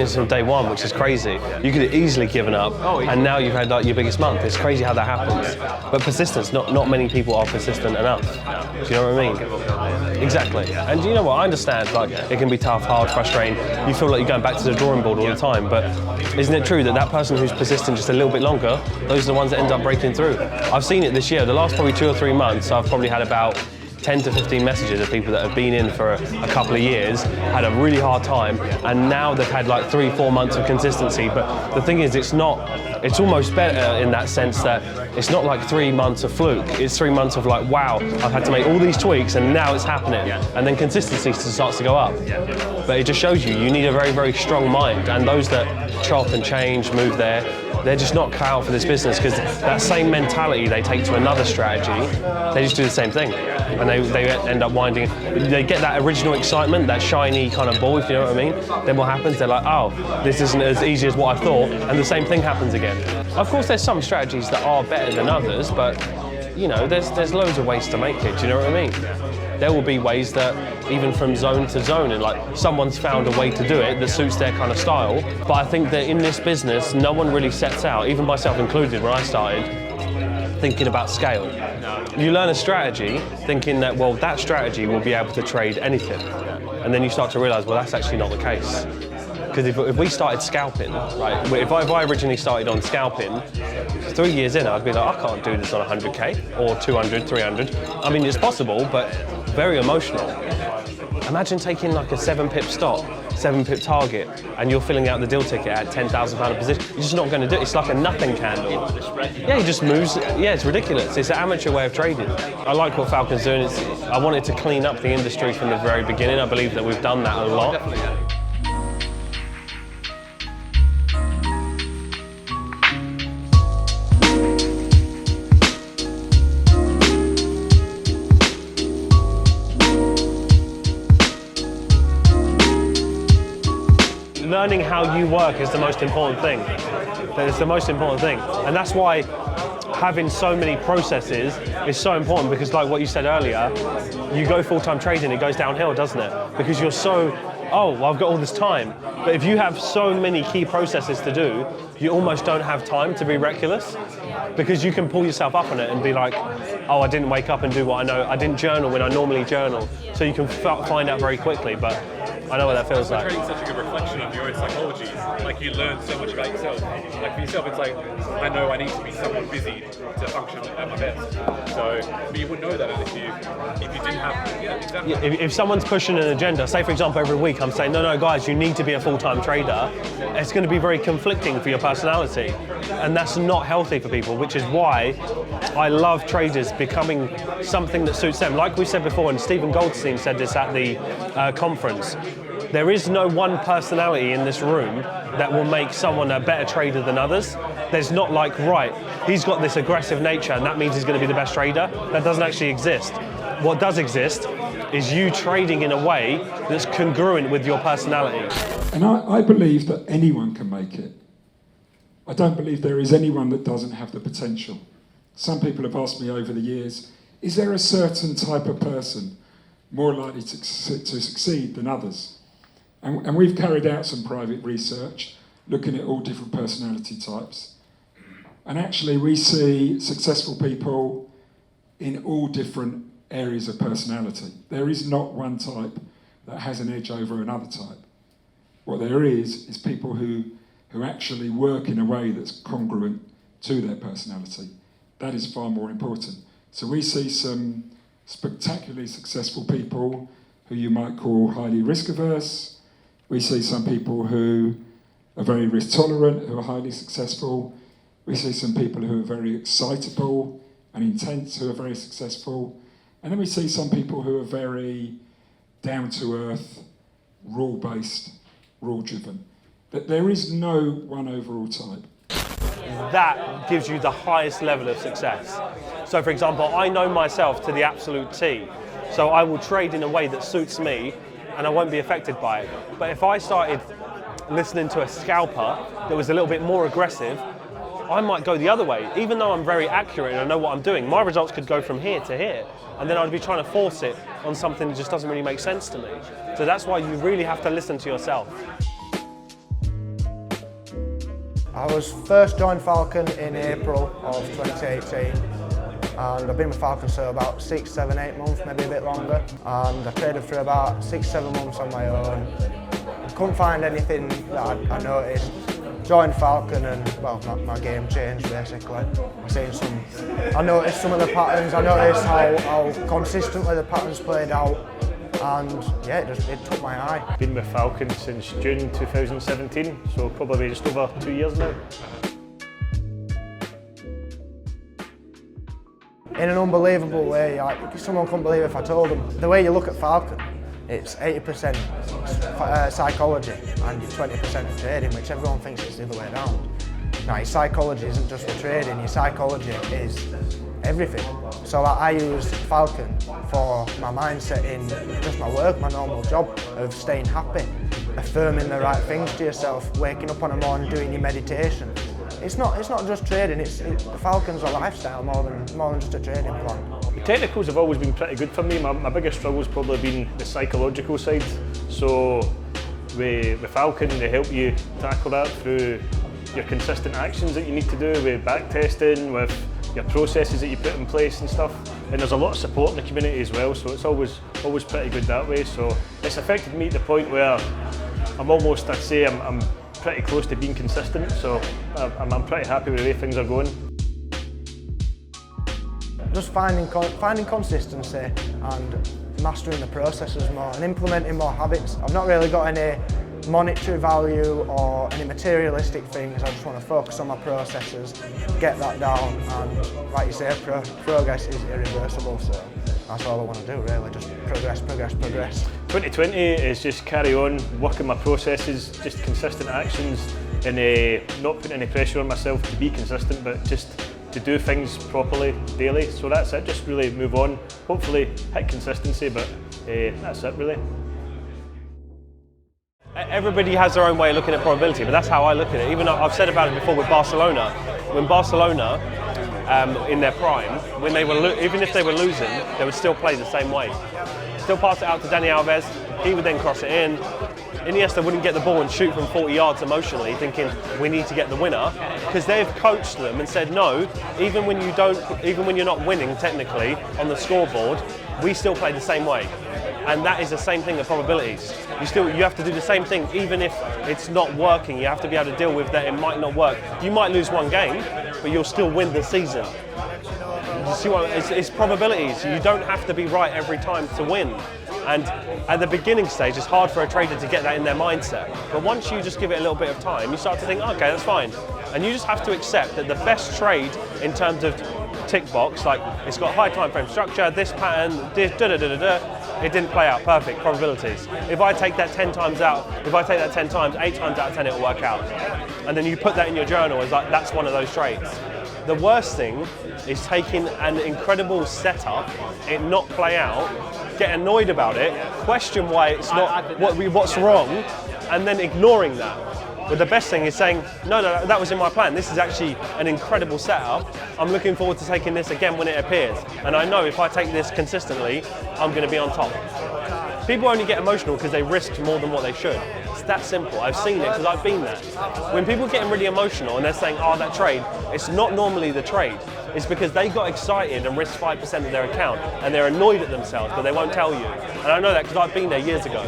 business from day one, which is crazy. You could have easily given up, and now you've had like your biggest month. It's crazy how that happens. But persistence, not many people are persistent enough. Do you know what I mean? Exactly. And you know what? I understand. Like, it can be tough, hard, frustrating. You feel like you're going back to the drawing board all the time. But isn't it true that that person who's persistent just a little bit longer, those are the ones that end up breaking through? I've seen it this year. The last probably 2 or 3 months, I've probably had about 10 to 15 messages of people that have been in for a couple of years, had a really hard time, and now they've had like 3-4 months of consistency. But the thing is, it's almost better in that sense that it's not like 3 months of fluke. It's 3 months of like, wow, I've had to make all these tweaks and now it's happening. And then consistency starts to go up. But it just shows you need a very, very strong mind. And those that chop and change, move there, they're just not cut out for this business, because that same mentality they take to another strategy, they just do the same thing. And they end up winding, they get that original excitement, that shiny kind of ball, if you know what I mean. Then what happens, they're like, oh, this isn't as easy as what I thought, and the same thing happens again. Of course, there's some strategies that are better than others, but you know, there's loads of ways to make it, do you know what I mean? There will be ways that, even from zone to zone, and like someone's found a way to do it that suits their kind of style. But I think that in this business, no one really sets out, even myself included when I started, thinking about scale. You learn a strategy thinking that, well, that strategy will be able to trade anything. And then you start to realize, well, that's actually not the case. Because if we started scalping, right, if I originally started on scalping, 3 years in, I'd be like, I can't do this on 100K or 200, 300. I mean, it's possible, but very emotional. Imagine taking like a 7 pip stop, 7 pip target, and you're filling out the deal ticket at £10,000 a position. You're just not going to do it. It's like a nothing candle. Yeah, he just moves. Yeah, it's ridiculous. It's an amateur way of trading. I like what Falcon's doing. I wanted to clean up the industry from the very beginning. I believe that we've done that a lot. Learning how you work is the most important thing. It's the most important thing. And that's why having so many processes is so important, because like what you said earlier, you go full-time trading, it goes downhill, doesn't it? Because you're so, oh, well, I've got all this time. But if you have so many key processes to do, you almost don't have time to be reckless, because you can pull yourself up on it and be like, oh, I didn't wake up and do what I know. I didn't journal when I normally journal. So you can find out very quickly. But I know what that feels like. Trading's such a good reflection of your own psychology. Like, you learn so much about yourself. Like for yourself, it's like, I know I need to be somewhat busy to function at my best. So, but you wouldn't know that if you didn't have. Yeah, exactly. If someone's pushing an agenda, say for example every week I'm saying, no guys, you need to be a full-time trader, it's going to be very conflicting for your personality, and that's not healthy for people. Which is why I love traders becoming something that suits them. Like we said before, and Stephen Goldstein said this at the conference, there is no one personality in this room that will make someone a better trader than others. There's not like, right, he's got this aggressive nature and that means he's going to be the best trader. That doesn't actually exist. What does exist is you trading in a way that's congruent with your personality. And I believe that anyone can make it. I don't believe there is anyone that doesn't have the potential. Some people have asked me over the years, is there a certain type of person more likely to succeed than others? And we've carried out some private research looking at all different personality types. And actually we see successful people in all different areas of personality. There is not one type that has an edge over another type. What there is people who actually work in a way that's congruent to their personality. That is far more important. So we see some spectacularly successful people who you might call highly risk averse. We see some people who are very risk tolerant, who are highly successful. We see some people who are very excitable and intense, who are very successful. And then we see some people who are very down-to-earth, rule-based, rule-driven. That there is no one overall type. That gives you the highest level of success. So for example, I know myself to the absolute T. So I will trade in a way that suits me and I won't be affected by it. But if I started listening to a scalper that was a little bit more aggressive, I might go the other way. Even though I'm very accurate and I know what I'm doing, my results could go from here to here. And then I'd be trying to force it on something that just doesn't really make sense to me. So that's why you really have to listen to yourself. I was first joined Falcon in April of 2018, and I've been with Falcon for about 6, 7, 8 months, maybe a bit longer, and I traded for about 6, 7 months on my own. Couldn't find anything that I noticed. Joined Falcon and, well, my game changed basically. I noticed some of the patterns, I noticed how consistently the patterns played out, and yeah, it took my eye. Been with Falcon since June 2017, so probably just over 2 years now. In an unbelievable way, like someone couldn't believe if I told them. The way you look at Falcon, it's 80% psychology and 20% trading, which everyone thinks it's the other way around. Now, your psychology isn't just for trading, your psychology is everything. So I use Falcon for my mindset in just my work, my normal job of staying happy, affirming the right things to yourself, waking up on a morning, doing your meditation. It's not just trading, the Falcon's a lifestyle more than just a trading plan. The technicals have always been pretty good for me. My biggest struggle's probably been the psychological side. So with Falcon, they help you tackle that through your consistent actions that you need to do, with back testing, with your processes that you put in place and stuff. And there's a lot of support in the community as well, so it's always pretty good that way. So it's affected me to the point where I'm almost, I'd say, I'm pretty close to being consistent, so I'm pretty happy with the way things are going. Just finding consistency and mastering the processes more and implementing more habits. I've not really got any monetary value or any materialistic things. I just want to focus on my processes, get that down, and like you say, progress is irreversible, so that's all I want to do really, just progress. 2020 is just carry on, working my processes, just consistent actions, and not putting any pressure on myself to be consistent, but just to do things properly daily. So that's it, just really move on, hopefully hit consistency, but that's it really. Everybody has their own way of looking at probability, but that's how I look at it. Even I've said about it before with Barcelona. When Barcelona, in their prime, when they were even if they were losing, they would still play the same way. Still pass it out to Dani Alves. He would then cross it in. Iniesta wouldn't get the ball and shoot from 40 yards emotionally, thinking we need to get the winner, because they've coached them and said no. Even when you're not winning technically on the scoreboard, we still play the same way. And that is the same thing with probabilities. You have to do the same thing, even if it's not working. You have to be able to deal with that it might not work. You might lose one game, but you'll still win the season. You see what it's probabilities. You don't have to be right every time to win. And at the beginning stage, it's hard for a trader to get that in their mindset. But once you just give it a little bit of time, you start to think, okay, that's fine. And you just have to accept that the best trade in terms of tick box, like it's got high time frame structure, this pattern, it didn't play out perfect, probabilities. If I take that 10 times out, 8 times out of 10 it'll work out. And then you put that in your journal as like, that's one of those trades. The worst thing is taking an incredible setup, it not play out, get annoyed about it, question why it's not what's wrong, and then ignoring that. But the best thing is saying, no, that was in my plan. This is actually an incredible setup. I'm looking forward to taking this again when it appears. And I know if I take this consistently, I'm going to be on top. People only get emotional because they risk more than what they should. It's that simple. I've seen it because I've been there. When people get really emotional and they're saying, oh, that trade, it's not normally the trade. It's because they got excited and risked 5% of their account and they're annoyed at themselves, but they won't tell you. And I know that because I've been there years ago.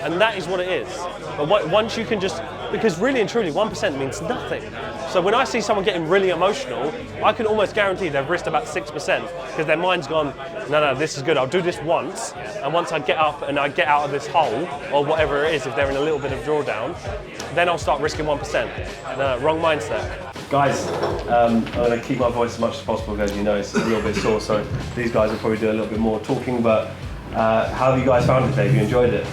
And that is what it is. But once you can just, because really and truly 1% means nothing. So when I see someone getting really emotional, I can almost guarantee they've risked about 6% because their mind's gone, no, this is good, I'll do this once, and once I get up and I get out of this hole, or whatever it is, if they're in a little bit of drawdown, then I'll start risking 1%. No, wrong mindset. Guys, I'm going to keep my voice as much as possible because you know it's a little bit sore, so these guys will probably do a little bit more talking, but how have you guys found it today? Have you enjoyed it?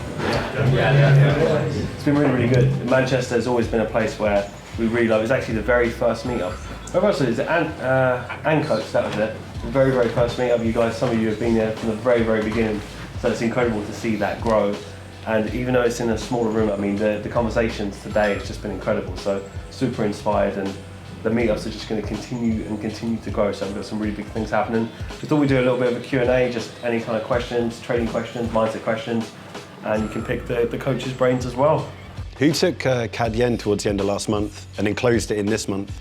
Yeah. It's been really, really good. Manchester has always been a place where we really love. It was actually the very first meetup. Where else was it? And Coach, that was it. The very, very first meetup. You guys, some of you have been there from the very, very beginning. So it's incredible to see that grow. And even though it's in a smaller room, I mean, the conversations today have just been incredible. So super inspired, and the meetups are just going to continue to grow. So we've got some really big things happening. We thought we'd do a little bit of a Q&A, just any kind of questions, trading questions, mindset questions, and you can pick the coach's brains as well. Who took CAD yen towards the end of last month and then closed it in this month?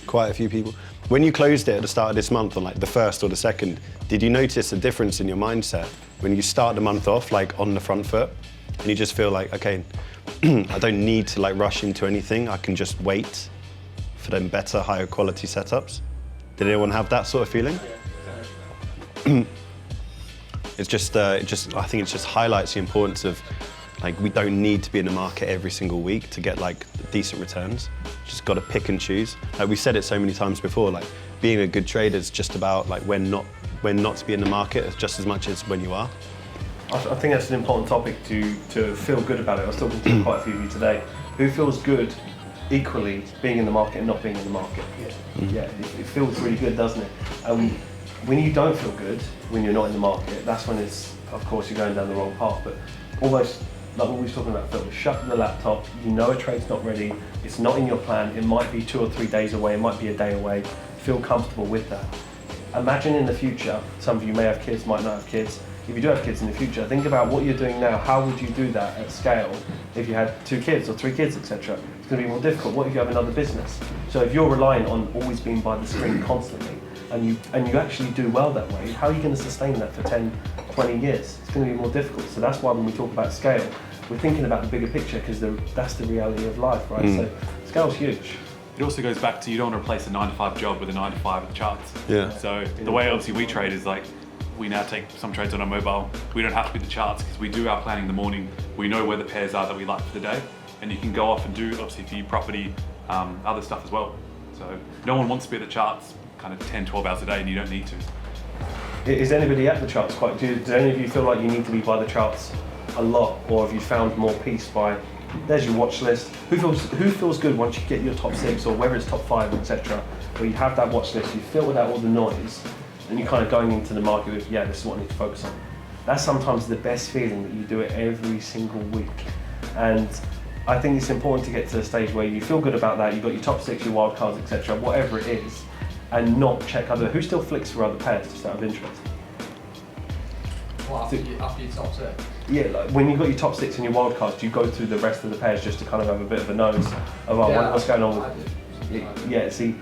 Quite a few people. When you closed it at the start of this month on like the 1st or the 2nd, did you notice a difference in your mindset when you start the month off like on the front foot and you just feel like, okay, I don't need to like rush into anything, I can just wait for them better, higher quality setups? Did anyone have that sort of feeling? I think it just highlights the importance of, like, we don't need to be in the market every single week to get like decent returns. Just got to pick and choose. Like we've said it so many times before, like being a good trader is just about like when not to be in the market just as much as when you are. I think that's an important topic to feel good about it. I was talking to quite a few of you today. Who feels good equally being in the market and not being in the market? Yeah, it feels really good, doesn't it? When you don't feel good, when you're not in the market, that's when of course you're going down the wrong path. But almost like what we were talking about, Phil, shut the laptop, you know a trade's not ready, it's not in your plan, it might be 2 or 3 days away, it might be a day away, feel comfortable with that. Imagine in the future, some of you may have kids, might not have kids. If you do have kids in the future, think about what you're doing now. How would you do that at scale if you had 2 kids or 3 kids, etc.? It's going to be more difficult. What if you have another business? So if you're relying on always being by the screen constantly, and you actually do well that way, how are you going to sustain that for 10, 20 years? It's going to be more difficult. So that's why when we talk about scale, we're thinking about the bigger picture, because that's the reality of life, right? So scale's huge. It also goes back to, you don't want to replace a 9-to-5 job with a 9-to-5 with the charts. Yeah. So the way obviously we trade is like, we now take some trades on our mobile. We don't have to be the charts because we do our planning in the morning. We know where the pairs are that we like for the day, and you can go off and do, obviously for your property, other stuff as well. So no one wants to be at the charts kind of 10, 12 hours a day, and you don't need to. Is anybody at the charts quite? Do any of you feel like you need to be by the charts a lot, or have you found more peace by? There's your watch list. Who feels good once you get your top 6, or whether it's top 5, etc. Where you have that watch list, you filtered out all the noise, and you're kind of going into the market with, yeah, this is what I need to focus on. That's sometimes the best feeling, that you do it every single week. And I think it's important to get to the stage where you feel good about that. You've got your top 6, your wild cards, etc. Whatever it is, and not check other. Who still flicks for other pairs just out of interest? Well, after your top 6? Yeah, like when you've got your top 6 and your wild cards, do you go through the rest of the pairs just to kind of have a bit of a nose of what's going on with? Yeah, see,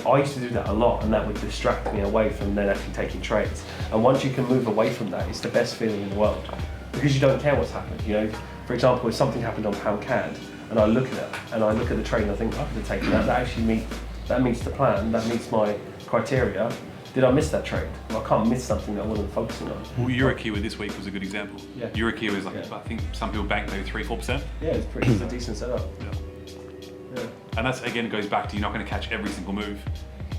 I used to do that a lot, and that would distract me away from then actually taking trades. And once you can move away from that, it's the best feeling in the world, because you don't care what's happened. You know, for example, if something happened on pound CAD, and I look at it, and I look at the trade, and I think I could have taken that. That actually meets the plan. That meets my criteria. Did I miss that trade? Well, I can't miss something that I wasn't focusing on. Well, Eurokiwi this week was a good example. Yeah. Eurokiwi was like, I think some people bank maybe 3-4%. Yeah, it's a decent setup. Yeah. And that's, again, it goes back to, you're not going to catch every single move.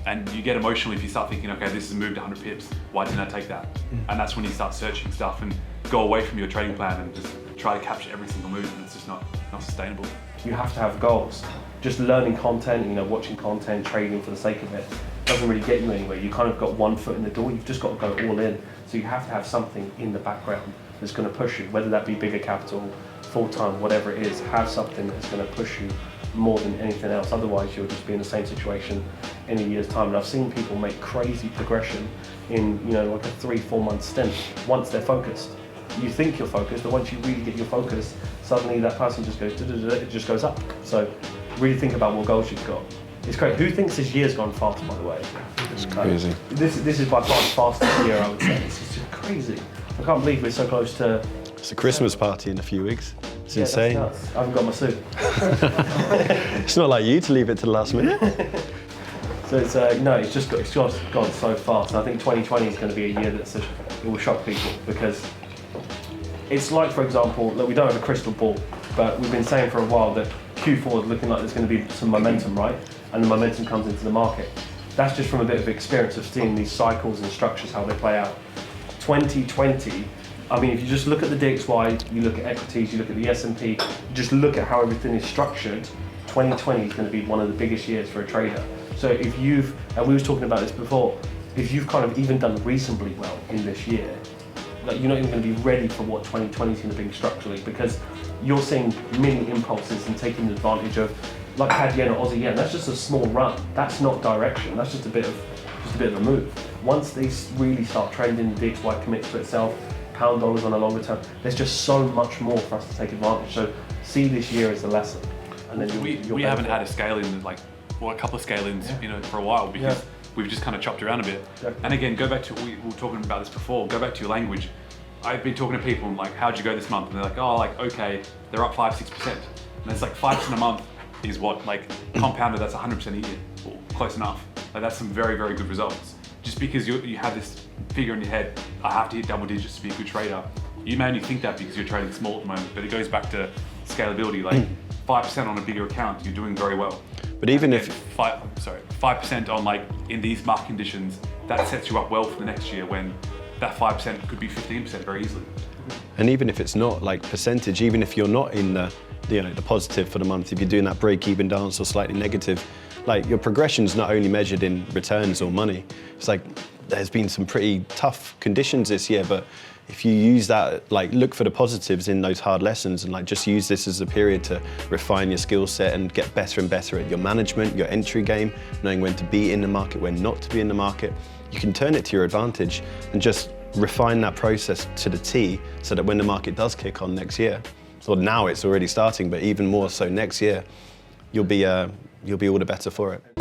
And you get emotional if you start thinking, okay, this has moved 100 pips, why didn't I take that? And that's when you start searching stuff and go away from your trading plan and just try to capture every single move, and it's just not sustainable. You have to have goals. Just learning content, watching content, trading for the sake of it, doesn't really get you anywhere. You kind of got one foot in the door, you've just got to go all in. So you have to have something in the background that's going to push you, whether that be bigger capital, full-time, whatever it is. Have something that's going to push you more than anything else. Otherwise, you'll just be in the same situation in a year's time. And I've seen people make crazy progression in, like a 3-4 month stint once they're focused. You think you're focused, but once you really get your focus, suddenly that person just goes, it just goes up. So really think about what goals you've got. It's great. Who thinks this year's gone fast, by the way? It's crazy. This is by far the fastest year, I would say. It's just crazy. I can't believe we're so close to... It's a Christmas party in a few weeks. It's insane. That's nuts. I haven't got my suit. It's not like you to leave it to the last minute. So it's just gone so fast. And I think 2020 is going to be a year it will shock people, because it's like, for example, we don't have a crystal ball, but we've been saying for a while that Q4 is looking like there's going to be some momentum, right? And the momentum comes into the market. That's just from a bit of experience of seeing these cycles and structures, how they play out. 2020, I mean, if you just look at the DXY, you look at equities, you look at the S&P, just look at how everything is structured, 2020 is going to be one of the biggest years for a trader. So if you've, and we were talking about this before, if you've kind of even done reasonably well in this year, like you're not even going to be ready for what 2020 is going to bring structurally, because you're seeing mini impulses and taking advantage of, like CAD yen or Aussie yen. That's just a small run. That's not direction. That's just a bit of a move. Once these really start trending, the DXY commits to itself, pound dollars on a longer term, there's just so much more for us to take advantage. So see this year as a lesson, and then we haven't had a scale in like, or a couple of scale ins, you know, for a while because we've just kind of chopped around a bit. Exactly. And again, go back to, we were talking about this before, go back to your language. I've been talking to people and like, how'd you go this month? And they're like, oh, like, okay, they're up 5-6%. And it's like 5% a month is what, like, compounded, that's 100% a year, or close enough. Like, that's some very, very good results. Just because you have this figure in your head, I have to hit double digits to be a good trader. You may only think that because you're trading small at the moment, but it goes back to scalability. Like 5% on a bigger account, you're doing very well. But even if 5% on like in these market conditions, that sets you up well for the next year when that 5% could be 15% very easily. And even if it's not like percentage, even if you're not in the, you know, the positive for the month, if you're doing that break-even dance or slightly negative, like your progression's not only measured in returns or money. It's like there's been some pretty tough conditions this year, but if you use that, like look for the positives in those hard lessons and like just use this as a period to refine your skill set and get better and better at your management, your entry game, knowing when to be in the market, when not to be in the market, you can turn it to your advantage and just refine that process to the T so that when the market does kick on next year, or now it's already starting, but even more so next year, you'll be all the better for it.